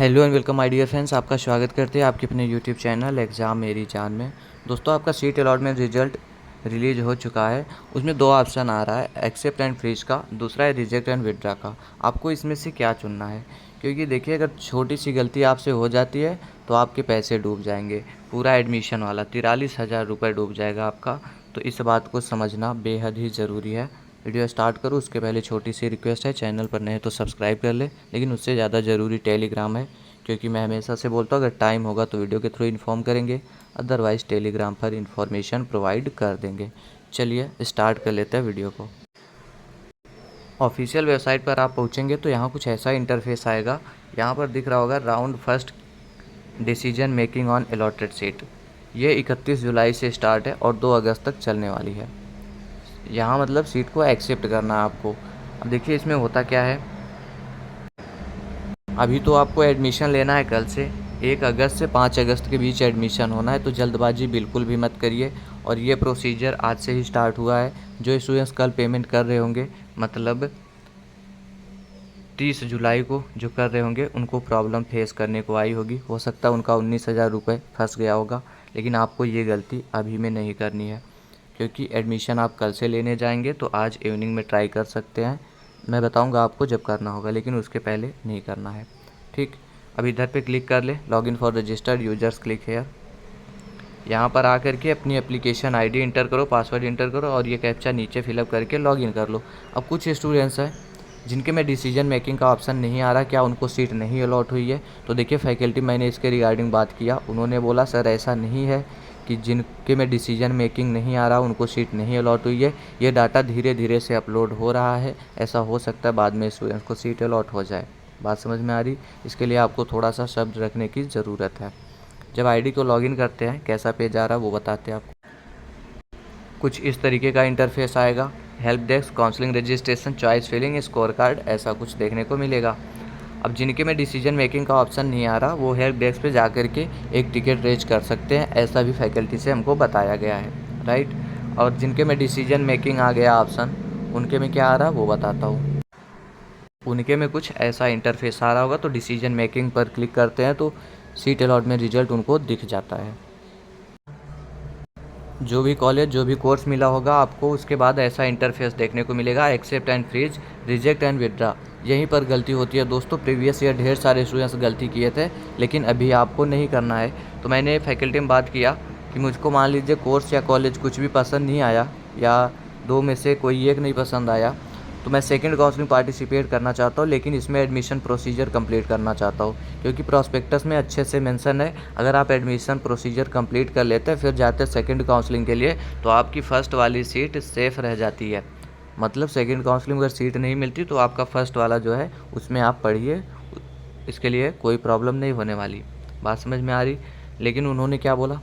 Hello and welcome my dear friends. आपका स्वागत करते हैं आपके अपने यूट्यूब चैनल एग्ज़ाम मेरी जान में। दोस्तों, आपका सीट अलॉटमेंट रिजल्ट रिलीज हो चुका है। उसमें दो ऑप्शन आ रहा है, एक्सेप्ट एंड फ्रीज का, दूसरा है रिजेक्ट एंड विड्रा का। आपको इसमें से क्या चुनना है? क्योंकि देखिए, अगर छोटी सी गलती आपसे हो जाती है तो आपके पैसे डूब जाएंगे। पूरा एडमिशन वाला 43,000 रुपये डूब जाएगा आपका। तो इस बात को समझना बेहद ही ज़रूरी है। वीडियो स्टार्ट करूँ उसके पहले छोटी सी रिक्वेस्ट है, चैनल पर नए तो सब्सक्राइब कर ले, लेकिन उससे ज़्यादा ज़रूरी टेलीग्राम है। क्योंकि मैं हमेशा से बोलता हूँ, अगर टाइम होगा तो वीडियो के थ्रू इन्फॉर्म करेंगे, अदरवाइज़ टेलीग्राम पर इन्फॉर्मेशन प्रोवाइड कर देंगे। चलिए स्टार्ट कर लेते हैं वीडियो को। ऑफिशियल वेबसाइट पर आप पहुँचेंगे तो यहाँ कुछ ऐसा इंटरफेस आएगा। यहाँ पर दिख रहा होगा round first decision making on allotted seat. ये 31 जुलाई से स्टार्ट है और 2 अगस्त तक चलने वाली है। यहाँ मतलब सीट को एक्सेप्ट करना है आपको। अब देखिए इसमें होता क्या है। अभी तो आपको एडमिशन लेना है कल से। 1 अगस्त से 5 अगस्त के बीच एडमिशन होना है, तो जल्दबाजी बिल्कुल भी मत करिए। और ये प्रोसीजर आज से ही स्टार्ट हुआ है। जो स्टूडेंट्स कल पेमेंट कर रहे होंगे, मतलब 30 जुलाई को जो कर रहे होंगे, उनको प्रॉब्लम फेस करने को आई होगी। हो सकता है उनका 19,000 रुपये फंस गया होगा, लेकिन आपको ये गलती अभी में नहीं करनी है। क्योंकि एडमिशन आप कल से लेने जाएंगे तो आज इवनिंग में ट्राई कर सकते हैं। मैं बताऊंगा आपको जब करना होगा, लेकिन उसके पहले नहीं करना है। ठीक, अब इधर पे क्लिक कर ले, login for registered users, click here. यहाँ पर आकर के अपनी एप्लीकेशन आईडी इंटर करो, पासवर्ड इंटर करो और ये कैप्चा नीचे फिलअप करके लॉगिन कर लो। अब कुछ स्टूडेंट्स हैं जिनके में डिसीजन मेकिंग का ऑप्शन नहीं आ रहा, क्या उनको सीट नहीं अलॉट हुई है? तो देखिए फैकल्टी, मैंने इसके रिगार्डिंग बात किया, उन्होंने बोला सर ऐसा नहीं है कि जिनके में डिसीजन मेकिंग नहीं आ रहा उनको सीट नहीं अलॉट हुई है। ये डाटा धीरे धीरे से अपलोड हो रहा है, ऐसा हो सकता है बाद में स्टूडेंट्स को सीट अलॉट हो जाए। बात समझ में आ रही? इसके लिए आपको थोड़ा सा शब्द रखने की ज़रूरत है। जब आईडी को लॉगिन करते हैं, कैसा पेज आ रहा है वो बताते हैं आपको। कुछ इस तरीके का इंटरफेस आएगा। Help desk, counselling registration, choice filling, score card, ऐसा कुछ देखने को मिलेगा। अब जिनके में डिसीजन मेकिंग का ऑप्शन नहीं आ रहा, वो हेल्प डेस्क पे जा कर के एक टिकट रेज कर सकते हैं, ऐसा भी फैकल्टी से हमको बताया गया है, राइट। और जिनके में डिसीजन मेकिंग आ गया ऑप्शन, उनके में क्या आ रहा वो बताता हूँ। उनके में कुछ ऐसा इंटरफेस आ रहा होगा, तो डिसीजन मेकिंग पर क्लिक करते हैं तो सीट अलॉटमेंट रिजल्ट उनको दिख जाता है। जो भी कॉलेज, जो भी कोर्स मिला होगा आपको, उसके बाद ऐसा इंटरफेस देखने को मिलेगा, accept and freeze, reject and withdraw. यहीं पर गलती होती है दोस्तों। प्रीवियस ईयर ढेर सारे स्टूडेंट्स गलती किए थे, लेकिन अभी आपको नहीं करना है। तो मैंने फैकल्टी में बात किया कि मुझको मान लीजिए कोर्स या कॉलेज कुछ भी पसंद नहीं आया, या दो में से कोई एक नहीं पसंद आया, तो मैं सेकंड काउंसलिंग पार्टिसिपेट करना चाहता हूँ, लेकिन इसमें एडमिशन प्रोसीजर कंप्लीट करना चाहता हूँ। क्योंकि प्रॉस्पेक्टस में अच्छे से मेंशन है, अगर आप एडमिशन प्रोसीजर कंप्लीट कर लेते हैं फिर जाते हैं सेकंड काउंसलिंग के लिए, तो आपकी फ़र्स्ट वाली सीट सेफ़ रह जाती है। मतलब सेकंड काउंसलिंग में अगर सीट नहीं मिलती तो आपका फ़र्स्ट वाला जो है उसमें आप पढ़िए, इसके लिए कोई प्रॉब्लम नहीं होने वाली। बात समझ में आ रही? लेकिन उन्होंने क्या बोला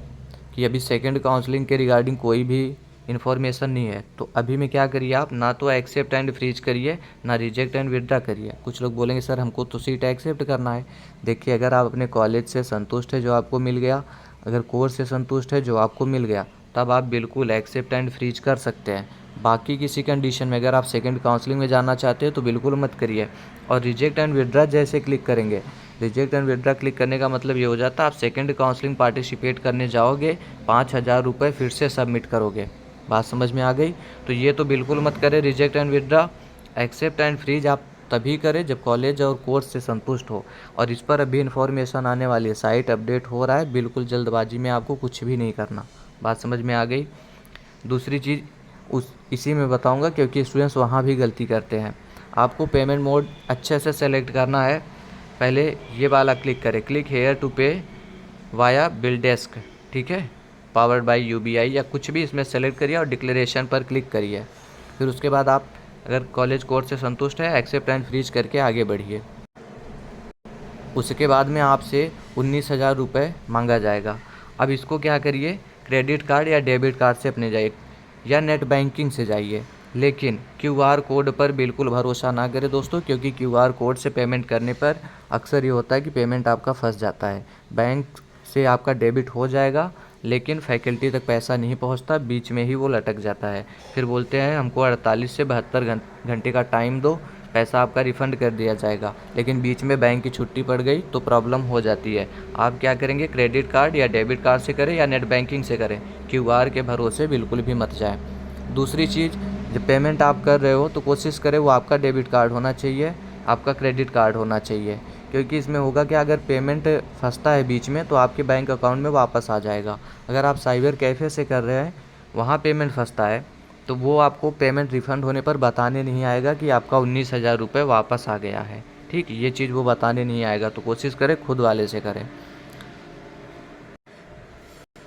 कि अभी सेकंड काउंसलिंग के रिगार्डिंग कोई भी इन्फॉर्मेशन नहीं है। तो अभी में क्या करिए, आप ना तो एक्सेप्ट एंड फ्रीज करिए, ना रिजेक्ट एंड विड्रा करिए। कुछ लोग बोलेंगे सर हमको तो सीट एक्सेप्ट करना है। देखिए, अगर आप अपने कॉलेज से संतुष्ट है जो आपको मिल गया, अगर कोर्स से संतुष्ट है जो आपको मिल गया, तब आप बिल्कुल एक्सेप्ट एंड फ्रीज कर सकते हैं। बाकी किसी कंडीशन में अगर आप सेकंड काउंसलिंग में जाना चाहते हैं तो बिल्कुल मत करिए। और रिजेक्ट एंड विड्रा जैसे क्लिक करेंगे, रिजेक्ट एंड विड्रा क्लिक करने का मतलब ये हो जाता है आप सेकंड काउंसलिंग पार्टिसिपेट करने जाओगे, 5,000 रुपये फिर से सबमिट करोगे। बात समझ में आ गई? तो ये तो बिल्कुल मत करें reject and withdraw. Accept and freeze आप तभी करें जब कॉलेज और कोर्स से संतुष्ट हो। और इस पर अभी इन्फॉर्मेशन आने वाली है, साइट अपडेट हो रहा है, बिल्कुल जल्दबाजी में आपको कुछ भी नहीं करना। बात समझ में आ गई? दूसरी चीज़ इसी में बताऊंगा, क्योंकि स्टूडेंट्स वहाँ भी गलती करते हैं। आपको पेमेंट मोड अच्छे से सेलेक्ट करना है। पहले ये वाला क्लिक करें, क्लिक हेयर टू पे वाया बिल डेस्क, ठीक है, पावर्ड बाय यूबीआई या कुछ भी इसमें सेलेक्ट करिए और डिक्लेरेशन पर क्लिक करिए। फिर उसके बाद आप अगर कॉलेज कोर्स से संतुष्ट है, एक्सेप्ट एंड फ्रीज करके आगे बढ़िए। उसके बाद में आपसे 19,000 रुपये मांगा जाएगा। अब इसको क्या करिए, क्रेडिट कार्ड या डेबिट कार्ड से अपने जाइए या नेट बैंकिंग से जाइए। लेकिन क्यूआर कोड पर बिल्कुल भरोसा ना करें दोस्तों, क्योंकि क्यूआर कोड से पेमेंट करने पर अक्सर ये होता है कि पेमेंट आपका फंस जाता है। बैंक से आपका डेबिट हो जाएगा, लेकिन फैकल्टी तक पैसा नहीं पहुंचता, बीच में ही वो लटक जाता है। फिर बोलते हैं हमको 48 से 72 घंटे का टाइम दो, पैसा आपका रिफ़ंड कर दिया जाएगा। लेकिन बीच में बैंक की छुट्टी पड़ गई तो प्रॉब्लम हो जाती है। आप क्या करेंगे, क्रेडिट कार्ड या डेबिट कार्ड से करें या नेट बैंकिंग से करें, क्यूआर के भरोसे बिल्कुल भी मत जाएं। दूसरी चीज़, जब पेमेंट आप कर रहे हो तो कोशिश करें वो आपका डेबिट कार्ड होना चाहिए, आपका क्रेडिट कार्ड होना चाहिए, क्योंकि इसमें होगा कि अगर पेमेंट फंसता है बीच में तो आपके बैंक अकाउंट में वापस आ जाएगा। अगर आप साइबर कैफ़े से कर रहे हैं, वहाँ पेमेंट फंसता है तो वो आपको पेमेंट रिफ़ंड होने पर बताने नहीं आएगा कि आपका 19,000 रुपये वापस आ गया है। ठीक, ये चीज़ वो बताने नहीं आएगा, तो कोशिश करें खुद वाले से करें।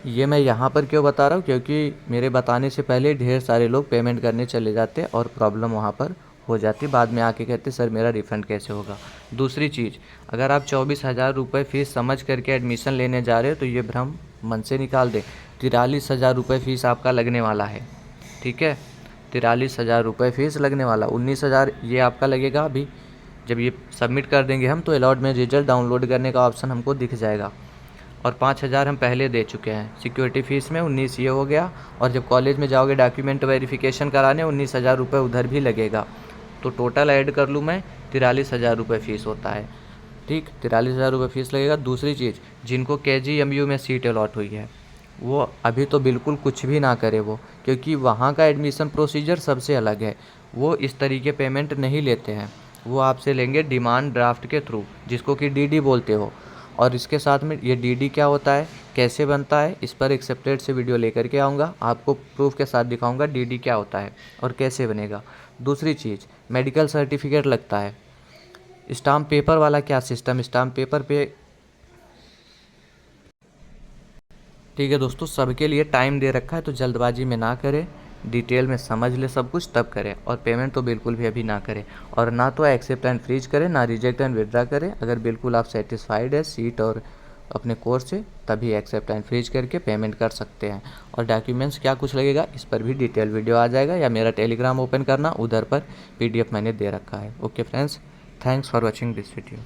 ये मैं यहाँ पर क्यों बता रहा हूँ, क्योंकि मेरे बताने से पहले ढेर सारे लोग पेमेंट करने चले जाते और प्रॉब्लम वहाँ पर हो जाती, बाद में आके कहते सर मेरा रिफ़ंड कैसे होगा। दूसरी चीज़, अगर आप 24,000 रुपये फ़ीस समझ करके एडमिशन लेने जा रहे हो तो ये भ्रम मन से निकाल दें। 43,000 रुपये फ़ीस आपका लगने वाला है। ठीक है, 43,000 रुपये फ़ीस लगने वाला, 19,000 ये आपका लगेगा। अभी जब ये सबमिट कर देंगे हम तो अलॉट में रिजल्ट डाउनलोड करने का ऑप्शन हमको दिख जाएगा, और 5,000 हम पहले दे चुके हैं सिक्योरिटी फ़ीस में, 19 ये हो गया। और जब कॉलेज में जाओगे डॉक्यूमेंट वेरिफिकेशन कराने 19,000 रुपये उधर भी लगेगा, तो टोटल ऐड कर लूँ मैं 43,000 रुपये फ़ीस होता है। ठीक, 43,000 रुपये फ़ीस लगेगा। दूसरी चीज़, जिनको KGMU में सीट अलॉट हुई है वो अभी तो बिल्कुल कुछ भी ना करे वो, क्योंकि वहाँ का एडमिशन प्रोसीजर सबसे अलग है। वो इस तरीके पेमेंट नहीं लेते हैं, वो आपसे लेंगे डिमांड ड्राफ्ट के थ्रू, जिसको कि DD बोलते हो। और इसके साथ में ये DD क्या होता है, कैसे बनता है, इस पर एक सेपरेट से वीडियो लेकर के आऊँगा, आपको प्रूफ के साथ दिखाऊँगा DD क्या होता है और कैसे बनेगा। दूसरी चीज़, मेडिकल सर्टिफिकेट लगता है। स्टाम्प पेपर वाला क्या सिस्टम, स्टाम्प पेपर पे ठीक है दोस्तों, सबके लिए टाइम दे रखा है तो जल्दबाजी में ना करें, डिटेल में समझ ले सब कुछ तब करें। और पेमेंट तो बिल्कुल भी अभी ना करें, और ना तो एक्सेप्ट एंड फ्रीज करें, ना रिजेक्ट एंड विड्रा करें। अगर बिल्कुल आप सेटिस्फाइड है सीट और अपने कोर्स से, तभी एक्सेप्ट एंड फ्रीज करके पेमेंट कर सकते हैं। और डॉक्यूमेंट्स क्या कुछ लगेगा इस पर भी डिटेल वीडियो आ जाएगा, या मेरा टेलीग्राम ओपन करना, उधर पर PDF मैंने दे रखा है। Okay friends, thanks for watching this video.